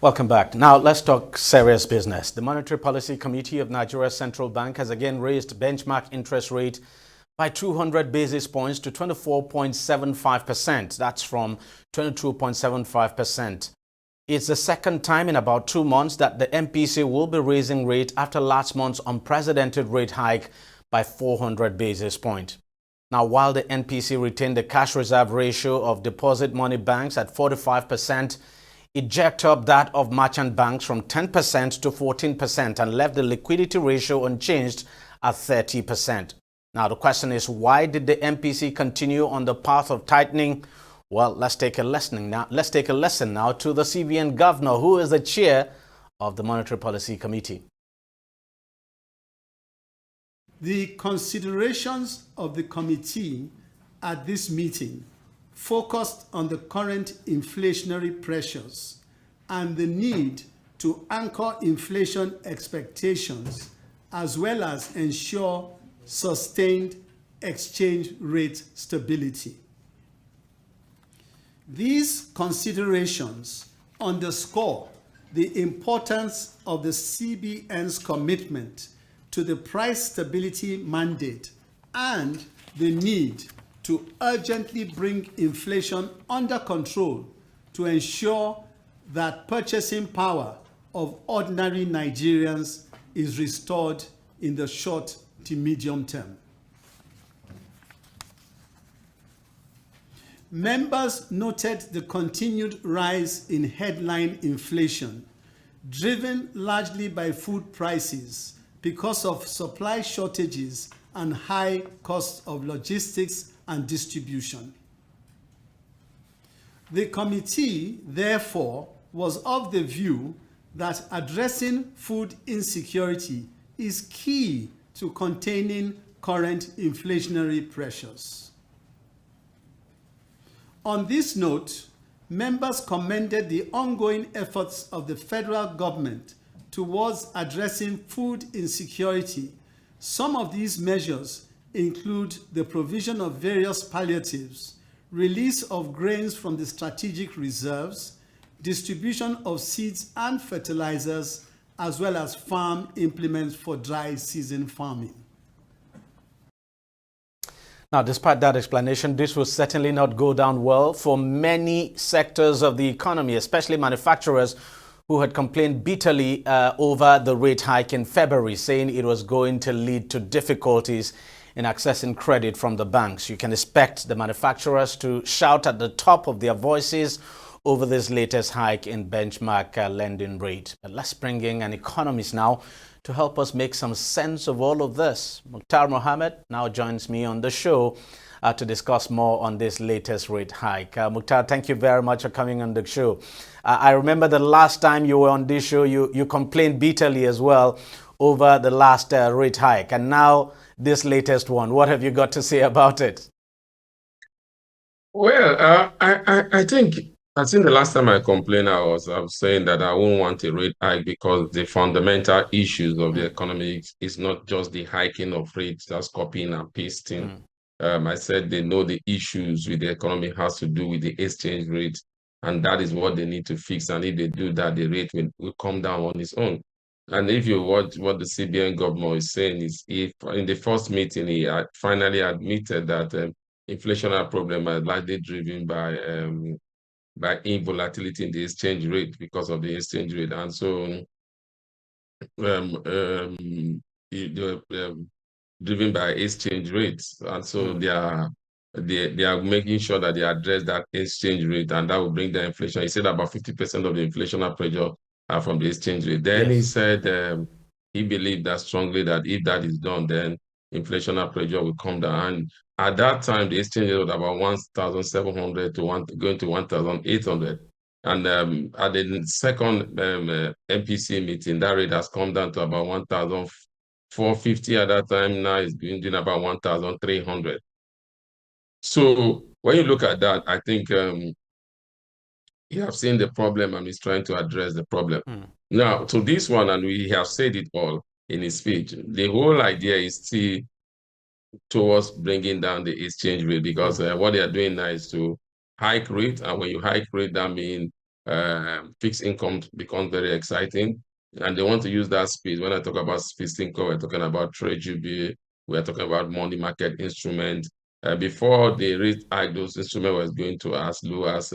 Welcome back. Now let's talk serious business. The Monetary Policy Committee of Nigeria's Central Bank has again raised benchmark interest rate by 200 basis points to 24.75%. That's from 22.75%. It's the second time in about 2 months that the MPC will be raising rate after last month's unprecedented rate hike by 400 basis points. Now, while the NPC retained the cash reserve ratio of deposit money banks at 45%, it jacked up that of merchant banks from 10% to 14% and left the liquidity ratio unchanged at 30%. Now, the question is, why did the MPC continue on the path of tightening? Well, let's take a lesson now to the CBN governor, who is the chair of the Monetary Policy Committee. The considerations of the committee at this meeting focused on the current inflationary pressures and the need to anchor inflation expectations as well as ensure sustained exchange rate stability. These considerations underscore the importance of the CBN's commitment to the price stability mandate and the need to urgently bring inflation under control to ensure that purchasing power of ordinary Nigerians is restored in the short to medium term. Members noted the continued rise in headline inflation, driven largely by food prices because of supply shortages and high costs of logistics and distribution. The committee, therefore, was of the view that addressing food insecurity is key to containing current inflationary pressures. On this note, members commended the ongoing efforts of the federal government towards addressing food insecurity. Some of these measures include the provision of various palliatives, release of grains from the strategic reserves, distribution of seeds and fertilizers, as well as farm implements for dry season farming. Now, despite that explanation, this will certainly not go down well for many sectors of the economy, especially manufacturers who had complained bitterly over the rate hike in February, saying it was going to lead to difficulties in accessing credit from the banks. You can expect the manufacturers to shout at the top of their voices over this latest hike in benchmark lending rate. But let's bring in an economist now to help us make some sense of all of this. Mukhtar Mohammed now joins me on the show to discuss more on this latest rate hike. Mukhtar, thank you very much for coming on the show. I remember the last time you were on this show, you complained bitterly as well over the last rate hike. And now this latest one, what have you got to say about it? Well, I think the last time I complained, I was saying that I won't want a rate hike because the fundamental issues of the economy is not just the hiking of rates, that's copying and pasting. I said they know the issues with the economy has to do with the exchange rate, and that is what they need to fix. And if they do that, the rate will come down on its own. And if you watch what the CBN governor is saying, is if in the first meeting he had finally admitted that inflationary problem are largely driven by volatility in the exchange rate because of the exchange rate, and so driven by exchange rates, and so they are making sure that they address that exchange rate, and that will bring the inflation. He said about 50% of the inflationary pressure are from the exchange rate. Then he said he believed that strongly that if that is done, then inflationary pressure will come down. And at that time, the exchange rate was about 1,700 to going to 1,800. And at the second MPC meeting, that rate has come down to about 1,450 at that time. Now it's doing about 1,300. So when you look at that, I think you have seen the problem and he's trying to address the problem. Now, to this one, and we have said it all in his speech, the whole idea is still towards bringing down the exchange rate, because what they are doing now is to hike rate, and when you hike rate, that means fixed income becomes very exciting. And they want to use that speed. When I talk about fixed income, we're talking about treasury, we're talking about money market instruments. Before they rate hike, those instruments was going to as low as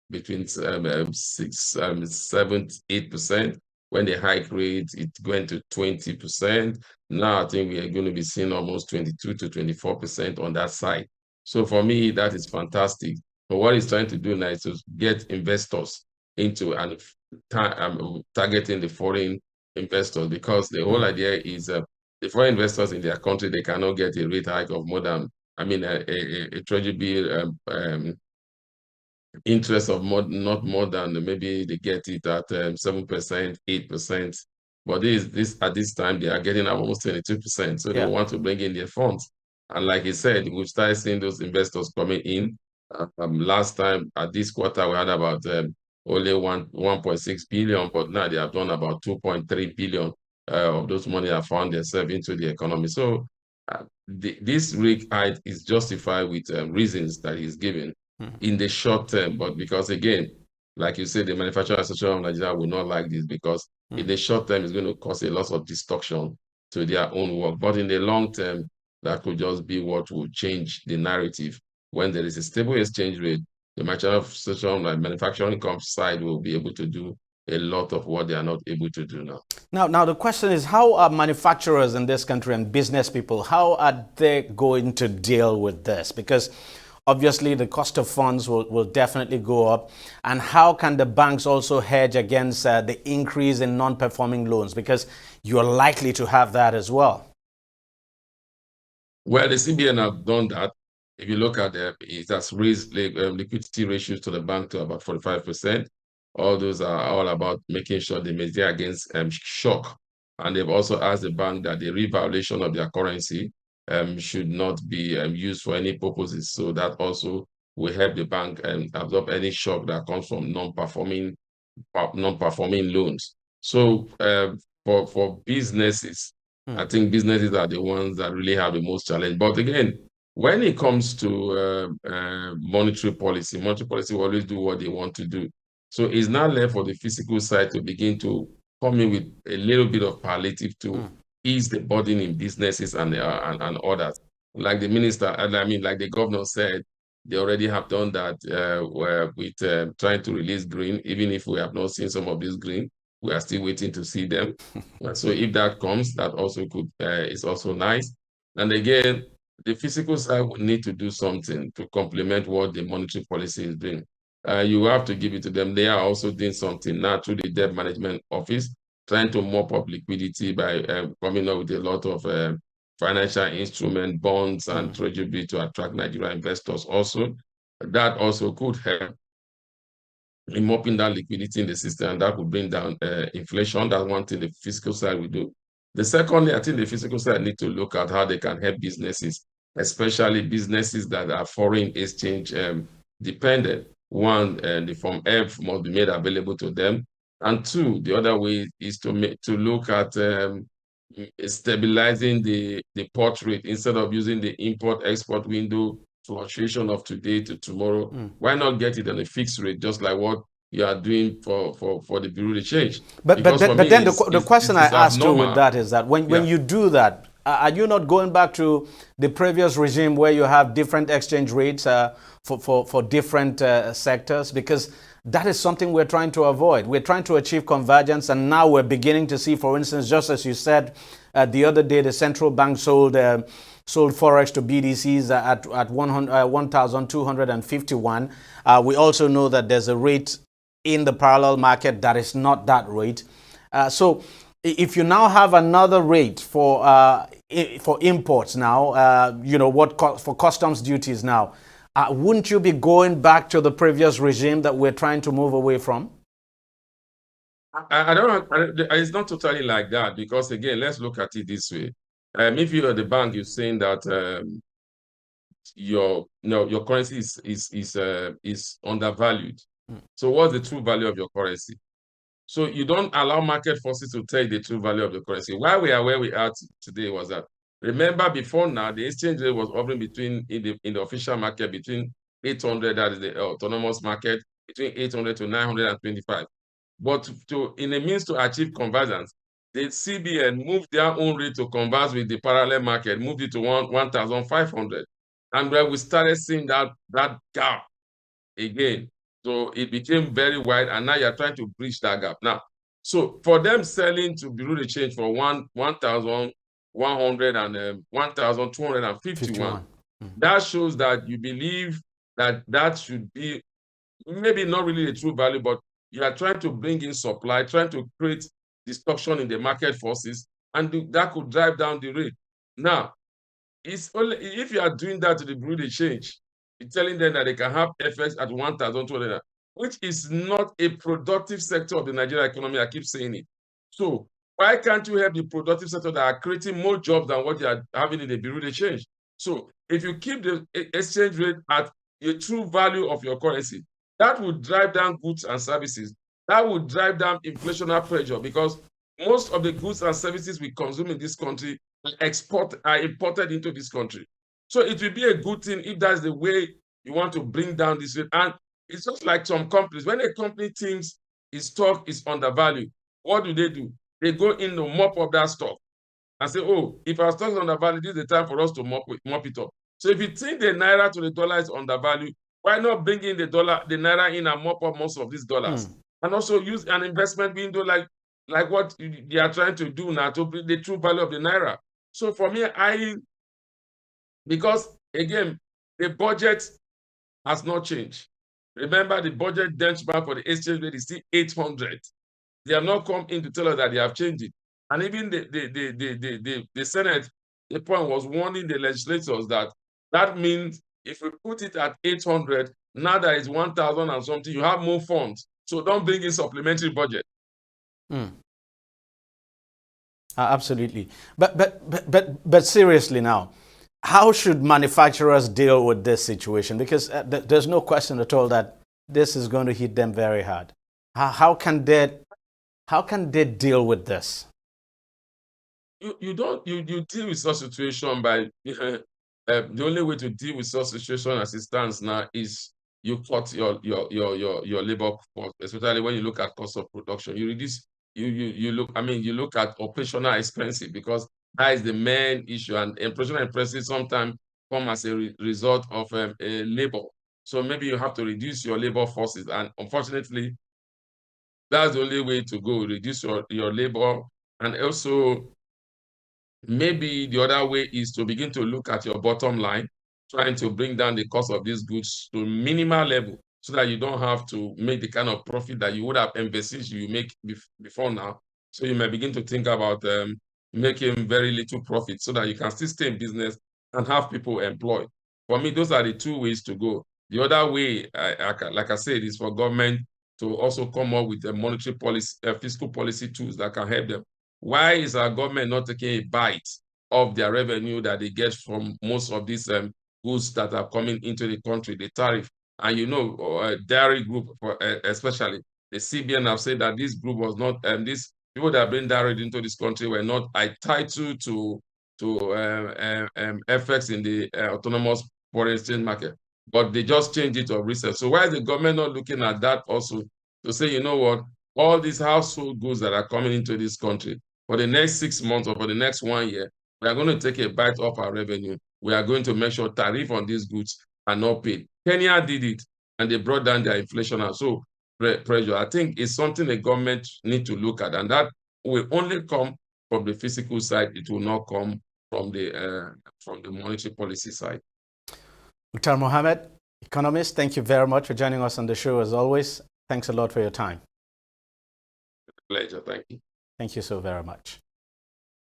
between 7, 8%. When the hike rate, it went to 20%. Now I think we are going to be seeing almost 22 to 24% on that side. So for me, that is fantastic. But what he's trying to do now is to get investors into and targeting the foreign investors, because the whole idea is the foreign investors in their country, they cannot get a rate hike of more than, a treasury bill interest of not more than, maybe they get it at 7%, 8%. But this at this time they are getting almost 22%. So they want to bring in their funds. And like he said, we've started seeing those investors coming in. Last time at this quarter, we had about only 1.6 billion, but now they have done about 2.3 billion of those money have found themselves into the economy. So this rate hike is justified with reasons that he's given in the short term. But because again, like you said, the Manufacturing Association of Nigeria will not like this, because in the short term, it's going to cause a lot of distortion to their own work. But in the long term, that could just be what will change the narrative. When there is a stable exchange rate, the manufacturing side will be able to do a lot of what they are not able to do now. Now the question is, how are manufacturers in this country and business people, how are they going to deal with this? Because obviously the cost of funds will definitely go up. And how can the banks also hedge against the increase in non-performing loans? Because you're likely to have that as well. Well, the CBN have done that. If you look at it has raised liquidity ratios to the bank to about 45%. All those are all about making sure they measure against shock. And they've also asked the bank that the revaluation of their currency should not be used for any purposes. So that also will help the bank absorb any shock that comes from non-performing loans. So for businesses, I think businesses are the ones that really have the most challenge. But again, when it comes to monetary policy will always do what they want to do. So it's now left for the fiscal side to begin to come in with a little bit of palliative to ease the burden in businesses and others. Like the minister, like the governor said, they already have done that with trying to release green. Even if we have not seen some of this green, we are still waiting to see them. So if that comes, that also is also nice. And again, the fiscal side will need to do something to complement what the monetary policy is doing. You have to give it to them. They are also doing something now through the debt management office, trying to mop up liquidity by coming up with a lot of financial instrument, bonds, and treasury to attract Nigerian investors also. That also could help in mopping down liquidity in the system, and that would bring down inflation. That's one thing the fiscal side will do. The secondly, I think the fiscal side need to look at how they can help businesses, especially businesses that are foreign exchange dependent. One, the Form F must be made available to them. And two, the other way is to look at stabilizing the port rate instead of using the import-export window fluctuation of today to tomorrow. Why not get it on a fixed rate, just like what you are doing for the Bureau de Change? But then the question I asked you with that is that when you do that, are you not going back to the previous regime where you have different exchange rates for different sectors? Because that is something we're trying to avoid. We're trying to achieve convergence, and now we're beginning to see, for instance, just as you said the other day, the central bank sold forex to BDCs at 1,251. We also know that there's a rate in the parallel market that is not that rate. So if you now have another rate for imports now, for customs duties now, wouldn't you be going back to the previous regime that we're trying to move away from? I don't. It's not totally like that, because again, let's look at it this way. If you are the bank, you're saying that your currency is undervalued. So what's the true value of your currency? So you don't allow market forces to tell the true value of the currency. Why we are where we are today was that, remember, before now, the exchange rate was hovering in the official market between 800, that is the autonomous market, between 800 to 925. But in a means to achieve convergence, the CBN moved their own rate to converge with the parallel market, moved it to 1,500. And then we started seeing that gap again. So it became very wide, and now you're trying to bridge that gap. Now, so for them selling to Bureau de Change for 1,100 and 1,251, that shows that you believe that that should be maybe not really a true value, but you are trying to bring in supply, trying to create distortion in the market forces, and that could drive down the rate. Now, it's only if you are doing that to the Bureau de Change, you're telling them that they can have FX at 1,200, which is not a productive sector of the Nigerian economy. I keep saying it. So why can't you help the productive sector that are creating more jobs than what you are having in the Bureau de Change? So if you keep the exchange rate at a true value of your currency, that would drive down goods and services. That would drive down inflationary pressure, because most of the goods and services we consume in this country are imported into this country. So it will be a good thing if that's the way you want to bring down this rate. And it's just like some companies. When a company thinks its stock is undervalued, what do? They go in to mop up that stock and say, oh, if our stock is undervalued, this is the time for us to mop it up. So if you think the naira to the dollar is undervalued, why not bring in the naira in and mop up most of these dollars? And also use an investment window like what they are trying to do now to bring the true value of the naira. So for me, because again, the budget has not changed. Remember, the budget benchmark for the exchange rate is still 800. They have not come in to tell us that they have changed it. And even the Senate, the point was warning the legislators that means if we put it at 800, now that is 1,000 and something, you have more funds. So don't bring in supplementary budget. Absolutely. But seriously now, how should manufacturers deal with this situation? Because there's no question at all that this is going to hit them very hard. How can they deal with this? You deal with such situation by the only way to deal with such situation as it stands now is you cut your labor cost, especially when you look at cost of production. You reduce you look at operational expenses, because that is the main issue, and operational expenses sometimes come as a result of a labor. So maybe you have to reduce your labor forces, and unfortunately, that's the only way to go, reduce your labor. And also, maybe the other way is to begin to look at your bottom line, trying to bring down the cost of these goods to minimal level, so that you don't have to make the kind of profit that you would have envisaged you make before now. So you may begin to think about making very little profit, so that you can still stay in business and have people employed. For me, those are the two ways to go. The other way, like I said, is for government to also come up with a monetary policy, fiscal policy tools that can help them. Why is our government not taking a bite of their revenue that they get from most of these goods that are coming into the country, the tariff? And dairy group, especially the CBN, have said that this group was not, these people that bring dairy into this country were not entitled to FX in the autonomous foreign exchange market, but they just changed it of recent. So why is the government not looking at that also to say, you know what, all these household goods that are coming into this country, for the next 6 months or for the next 1 year, we are going to take a bite off our revenue. We are going to make sure tariff on these goods are not paid. Kenya did it, and they brought down their inflation. And so pressure, I think, is something the government need to look at, and that will only come from the physical side. It will not come from the monetary policy side. Mukhtar Mohammed, economist, thank you very much for joining us on the show as always. Thanks a lot for your time. Pleasure. Thank you. Thank you so very much.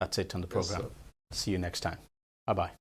That's it on the program. Yes, see you next time. Bye-bye.